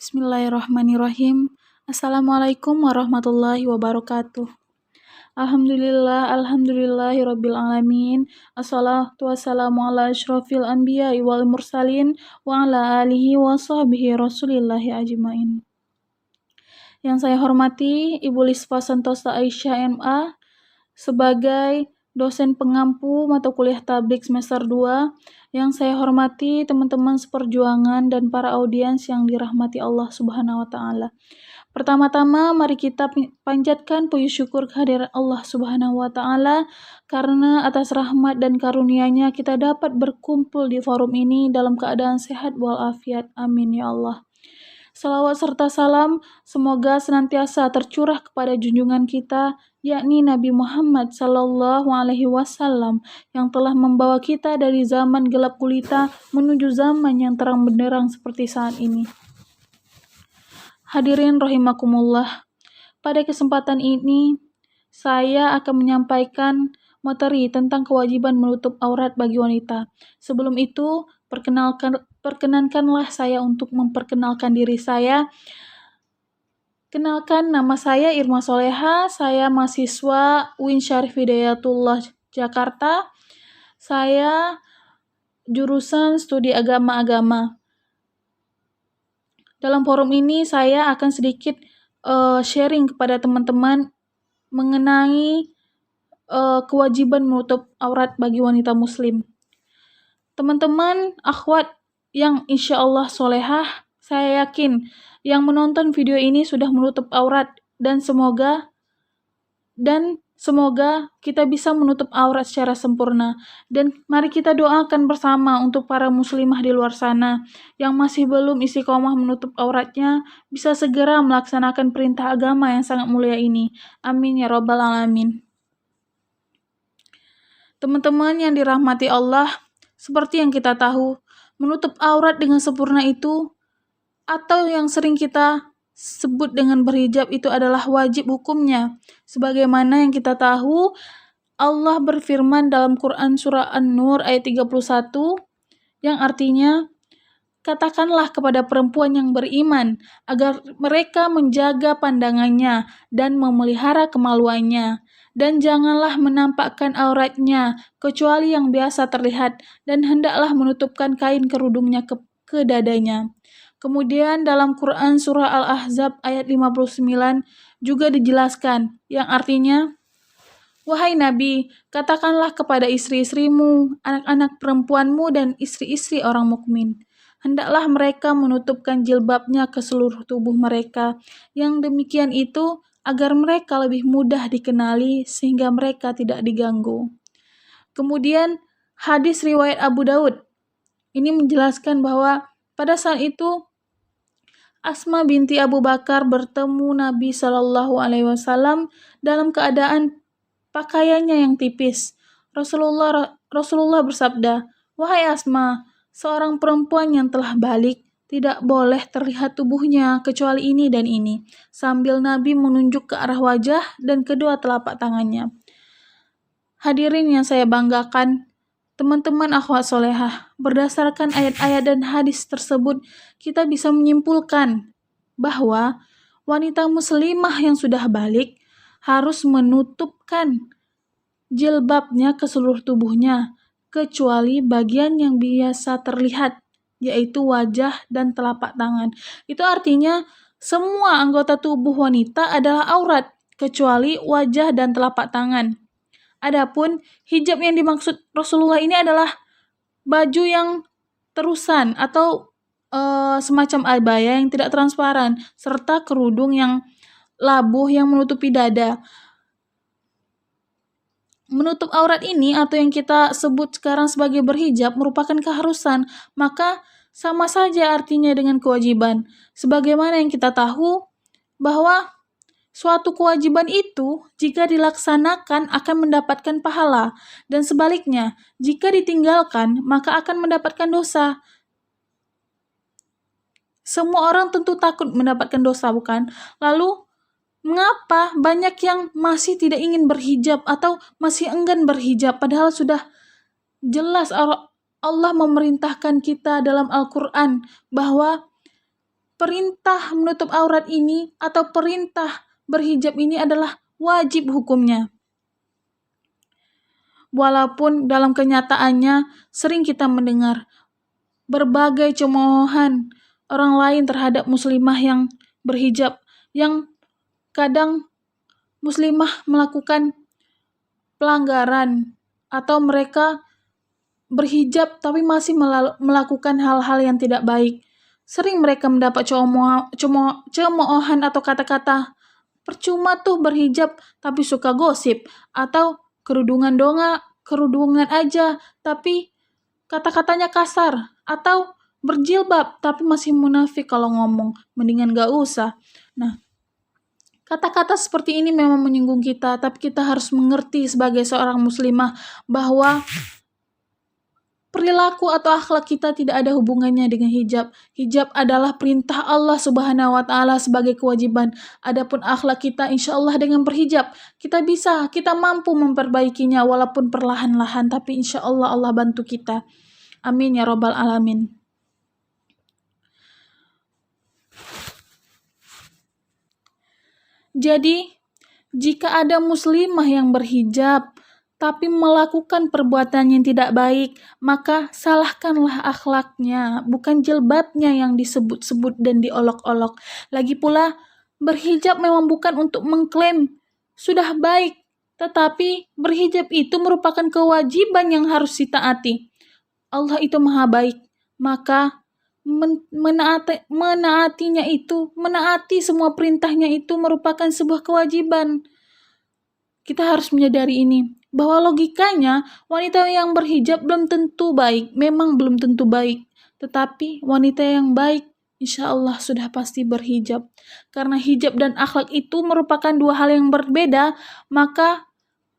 Bismillahirrahmanirrahim. Assalamualaikum warahmatullahi wabarakatuh. Alhamdulillahirabbil alamin. Assalatu wassalamu ala asyrofil anbiya'i wal mursalin wa ala alihi wa sahbihi rasulillahi ajmain. Yang saya hormati Ibu Lisfa Santosa Aisyah MA sebagai dosen pengampu mata kuliah tablik semester 2. Yang saya hormati teman-teman seperjuangan dan para audiens yang dirahmati Allah Subhanahu wa taala. Pertama-tama mari kita panjatkan puji syukur kehadirat Allah Subhanahu wa taala karena atas rahmat dan karunia-Nya kita dapat berkumpul di forum ini dalam keadaan sehat walafiat. Amin ya Allah. Salawat serta salam semoga senantiasa tercurah kepada junjungan kita, yakni Nabi Muhammad Sallallahu Alaihi Wasallam yang telah membawa kita dari zaman gelap gulita menuju zaman yang terang benderang seperti saat ini. Hadirin rahimakumullah, pada kesempatan ini saya akan menyampaikan materi tentang kewajiban menutup aurat bagi wanita. Sebelum itu, perkenankanlah saya untuk memperkenalkan diri saya. Kenalkan, nama saya Irma Soleha, saya mahasiswa UIN Syarif Hidayatullah Jakarta. Saya jurusan studi agama-agama. Dalam forum ini saya akan sedikit sharing kepada teman-teman mengenai kewajiban menutup aurat bagi wanita muslim. Teman-teman akhwat yang insya Allah solehah, saya yakin yang menonton video ini sudah menutup aurat dan semoga kita bisa menutup aurat secara sempurna. Dan mari kita doakan bersama untuk para muslimah di luar sana yang masih belum istiqomah menutup auratnya bisa segera melaksanakan perintah agama yang sangat mulia ini. Amin ya rabbal alamin. Teman-teman yang dirahmati Allah, seperti yang kita tahu, menutup aurat dengan sempurna itu atau yang sering kita sebut dengan berhijab itu adalah wajib hukumnya. Sebagaimana yang kita tahu, Allah berfirman dalam Quran surah An-Nur ayat 31 yang artinya, katakanlah kepada perempuan yang beriman agar mereka menjaga pandangannya dan memelihara kemaluannya, dan janganlah menampakkan auratnya kecuali yang biasa terlihat, dan hendaklah menutupkan kain kerudungnya ke dadanya. Kemudian dalam Quran surah Al-Ahzab ayat 59 juga dijelaskan yang artinya, wahai Nabi, katakanlah kepada istri-istrimu, anak-anak perempuanmu dan istri-istri orang mukmin, hendaklah mereka menutupkan jilbabnya ke seluruh tubuh mereka. Yang demikian itu agar mereka lebih mudah dikenali sehingga mereka tidak diganggu. Kemudian hadis riwayat Abu Daud ini menjelaskan bahwa pada saat itu Asma binti Abu Bakar bertemu Nabi Shallallahu Alaihi Wasallam dalam keadaan pakaiannya yang tipis. Rasulullah bersabda, wahai Asma, seorang perempuan yang telah balik tidak boleh terlihat tubuhnya kecuali ini dan ini, sambil Nabi menunjuk ke arah wajah dan kedua telapak tangannya. Hadirin yang saya banggakan, teman-teman akhwat solehah, berdasarkan ayat-ayat dan hadis tersebut, kita bisa menyimpulkan bahwa wanita muslimah yang sudah balik harus menutupkan jilbabnya ke seluruh tubuhnya, kecuali bagian yang biasa terlihat, yaitu wajah dan telapak tangan. Itu artinya semua anggota tubuh wanita adalah aurat, kecuali wajah dan telapak tangan. Adapun hijab yang dimaksud Rasulullah ini adalah baju yang terusan atau semacam abaya yang tidak transparan serta kerudung yang labuh yang menutupi dada. Menutup aurat ini atau yang kita sebut sekarang sebagai berhijab merupakan keharusan, maka sama saja artinya dengan kewajiban. Sebagaimana yang kita tahu bahwa suatu kewajiban itu jika dilaksanakan akan mendapatkan pahala, dan sebaliknya jika ditinggalkan maka akan mendapatkan dosa. Semua orang tentu takut mendapatkan dosa, bukan? Lalu mengapa banyak yang masih tidak ingin berhijab atau masih enggan berhijab padahal sudah jelas Allah memerintahkan kita dalam Al-Quran bahwa perintah menutup aurat ini atau perintah berhijab ini adalah wajib hukumnya. Walaupun dalam kenyataannya sering kita mendengar berbagai cemoohan orang lain terhadap muslimah yang berhijab, yang kadang muslimah melakukan pelanggaran atau mereka berhijab tapi masih melakukan hal-hal yang tidak baik. Sering mereka mendapat cemoohan atau kata-kata, percuma tuh berhijab tapi suka gosip, atau kerudungan aja tapi kata-katanya kasar, atau berjilbab tapi masih munafik kalau ngomong, mendingan gak usah. Nah, kata-kata seperti ini memang menyinggung kita, tapi kita harus mengerti sebagai seorang muslimah bahwa perilaku atau akhlak kita tidak ada hubungannya dengan hijab. Hijab adalah perintah Allah Subhanahu wa Ta'ala sebagai kewajiban. Adapun akhlak kita, insya Allah dengan berhijab kita mampu memperbaikinya walaupun perlahan-lahan, tapi insya Allah Allah bantu kita. Amin ya Rabbal Alamin. Jadi, jika ada muslimah yang berhijab tapi melakukan perbuatan yang tidak baik, maka salahkanlah akhlaknya, bukan jilbabnya yang disebut-sebut dan diolok-olok. Lagi pula, berhijab memang bukan untuk mengklaim sudah baik, tetapi berhijab itu merupakan kewajiban yang harus ditaati. Allah itu maha baik, maka menaati semua perintahnya itu merupakan sebuah kewajiban. Kita harus menyadari ini, bahwa logikanya wanita yang berhijab belum tentu baik, memang belum tentu baik, tetapi wanita yang baik insya Allah sudah pasti berhijab. Karena hijab dan akhlak itu merupakan dua hal yang berbeda, maka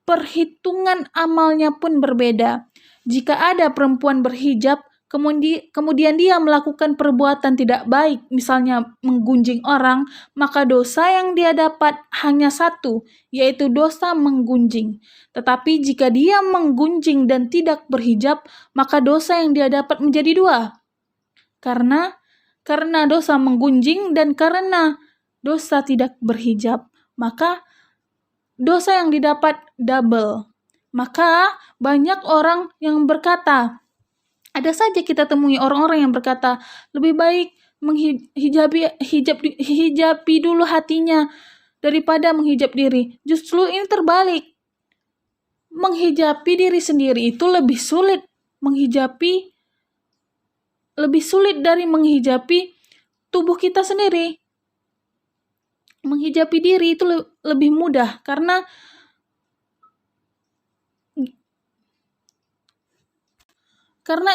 perhitungan amalnya pun berbeda. Jika ada perempuan berhijab, kemudian dia melakukan perbuatan tidak baik, misalnya menggunjing orang, maka dosa yang dia dapat hanya satu, yaitu dosa menggunjing. Tetapi jika dia menggunjing dan tidak berhijab, maka dosa yang dia dapat menjadi dua. Karena dosa menggunjing dan karena dosa tidak berhijab, maka dosa yang didapat double. Maka banyak orang yang berkata, ada saja kita temui orang-orang yang berkata, lebih baik hijabi dulu hatinya daripada menghijab diri. Justru ini terbalik. Menghijabi diri sendiri itu lebih sulit dari menghijabi tubuh kita sendiri. Menghijabi diri itu lebih mudah karena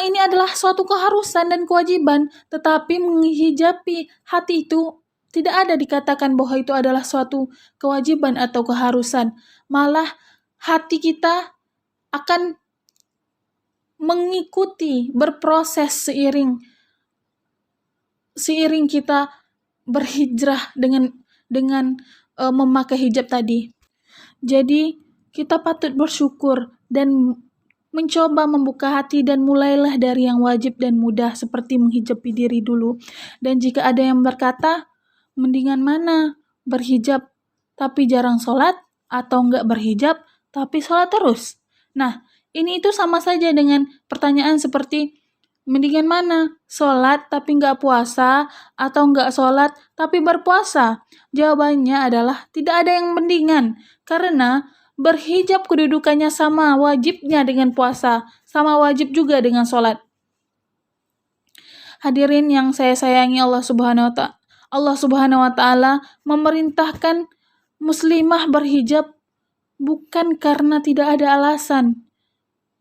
ini adalah suatu keharusan dan kewajiban, tetapi menghijabi hati itu tidak ada dikatakan bahwa itu adalah suatu kewajiban atau keharusan. Malah hati kita akan mengikuti, berproses seiring kita berhijrah dengan memakai hijab tadi. Jadi kita patut bersyukur dan mencoba membuka hati dan mulailah dari yang wajib dan mudah seperti menghijabi diri dulu. Dan jika ada yang berkata, mendingan mana? Berhijab tapi jarang sholat atau enggak berhijab tapi sholat terus? Nah, ini itu sama saja dengan pertanyaan seperti, mendingan mana? Sholat tapi enggak puasa atau enggak sholat tapi berpuasa? Jawabannya adalah tidak ada yang mendingan, karena berhijab kedudukannya sama wajibnya dengan puasa, sama wajib juga dengan sholat. Hadirin yang saya sayangi, Allah Subhanahu wa Ta'ala memerintahkan muslimah berhijab bukan karena tidak ada alasan.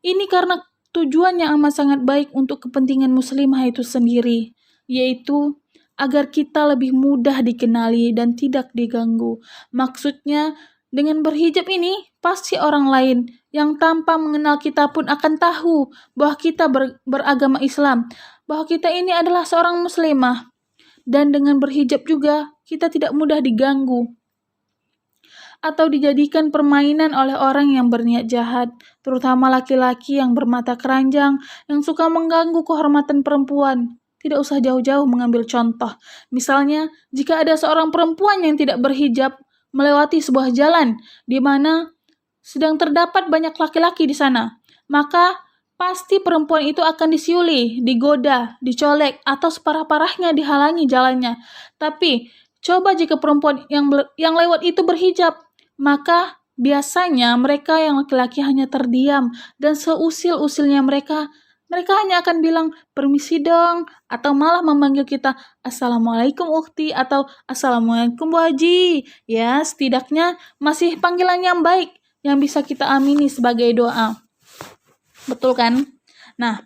Ini karena tujuannya amat sangat baik untuk kepentingan muslimah itu sendiri, yaitu agar kita lebih mudah dikenali dan tidak diganggu. Maksudnya, dengan berhijab ini, pasti orang lain yang tanpa mengenal kita pun akan tahu bahwa kita beragama Islam, bahwa kita ini adalah seorang muslimah. Dan dengan berhijab juga, kita tidak mudah diganggu atau dijadikan permainan oleh orang yang berniat jahat, terutama laki-laki yang bermata keranjang, yang suka mengganggu kehormatan perempuan. Tidak usah jauh-jauh mengambil contoh. Misalnya, jika ada seorang perempuan yang tidak berhijab melewati sebuah jalan di mana sedang terdapat banyak laki-laki di sana, maka pasti perempuan itu akan disiuli, digoda, dicolek, atau separah-parahnya dihalangi jalannya. Tapi, coba jika perempuan yang lewat itu berhijab, maka biasanya mereka yang laki-laki hanya terdiam, dan seusil-usilnya mereka hanya akan bilang, permisi dong, atau malah memanggil kita, Assalamualaikum Ukti, atau Assalamualaikum Bu Haji. Ya, setidaknya masih panggilan yang baik, yang bisa kita amini sebagai doa. Betul kan? Nah,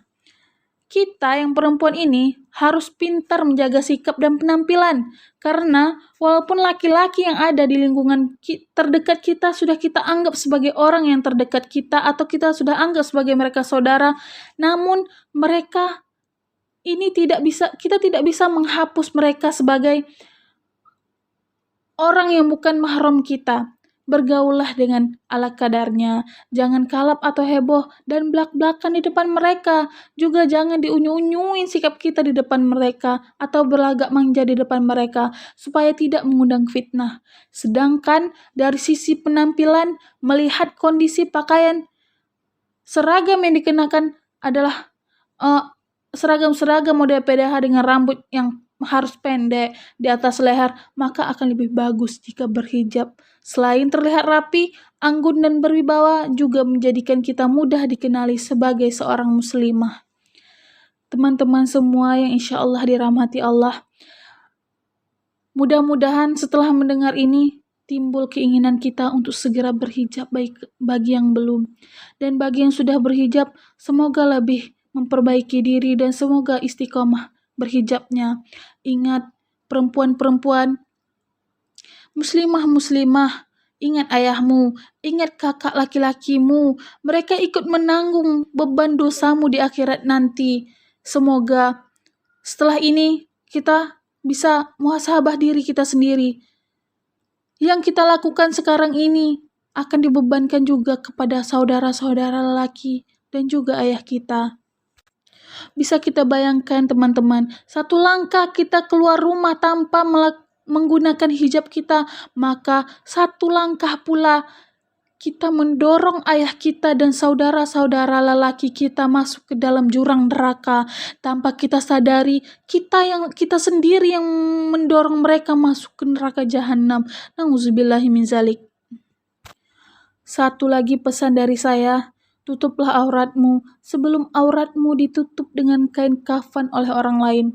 kita yang perempuan ini harus pintar menjaga sikap dan penampilan. Karena walaupun laki-laki yang ada di lingkungan terdekat kita sudah kita anggap sebagai orang yang terdekat kita, atau kita sudah anggap sebagai mereka saudara, namun mereka ini kita tidak bisa menghapus mereka sebagai orang yang bukan mahram kita. Bergaullah dengan ala kadarnya, jangan kalap atau heboh dan belak-belakan di depan mereka. Juga jangan diunyu-unyuin sikap kita di depan mereka atau berlagak manja di depan mereka supaya tidak mengundang fitnah. Sedangkan dari sisi penampilan, melihat kondisi pakaian seragam yang dikenakan adalah seragam model PDH dengan rambut yang harus pendek di atas leher, maka akan lebih bagus jika berhijab. Selain terlihat rapi, anggun dan berwibawa, juga menjadikan kita mudah dikenali sebagai seorang muslimah. Teman-teman semua yang insya Allah dirahmati Allah, mudah-mudahan setelah mendengar ini timbul keinginan kita untuk segera berhijab, baik bagi yang belum dan bagi yang sudah berhijab, semoga lebih memperbaiki diri dan semoga istiqomah berhijabnya. Ingat perempuan-perempuan, muslimah-muslimah, ingat ayahmu, ingat kakak laki-lakimu, mereka ikut menanggung beban dosamu di akhirat nanti. Semoga setelah ini kita bisa muhasabah diri kita sendiri. Yang kita lakukan sekarang ini akan dibebankan juga kepada saudara-saudara lelaki dan juga ayah kita. Bisa kita bayangkan teman-teman, satu langkah kita keluar rumah tanpa menggunakan hijab kita, maka satu langkah pula kita mendorong ayah kita dan saudara-saudara lelaki kita masuk ke dalam jurang neraka. Tanpa kita sadari, kita sendiri yang mendorong mereka masuk ke neraka jahanam. Nauzubillahi min zalik. Satu lagi pesan dari saya, tutuplah auratmu sebelum auratmu ditutup dengan kain kafan oleh orang lain.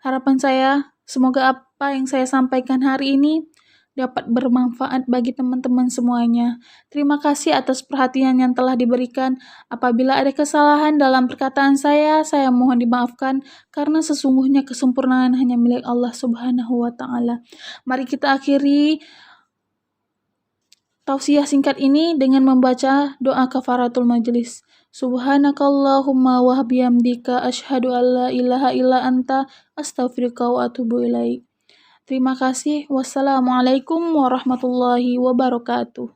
Harapan saya, semoga apa yang saya sampaikan hari ini dapat bermanfaat bagi teman-teman semuanya. Terima kasih atas perhatian yang telah diberikan. Apabila ada kesalahan dalam perkataan saya mohon dimaafkan karena sesungguhnya kesempurnaan hanya milik Allah Subhanahu wa taala. Mari kita akhiri tausiah singkat ini dengan membaca doa kafaratul majlis. Subhanakallahumma wa bihamdika asyhadu an la ilaha illa anta astaghfiruka wa atubu ilaik. Terima kasih. Wassalamualaikum warahmatullahi wabarakatuh.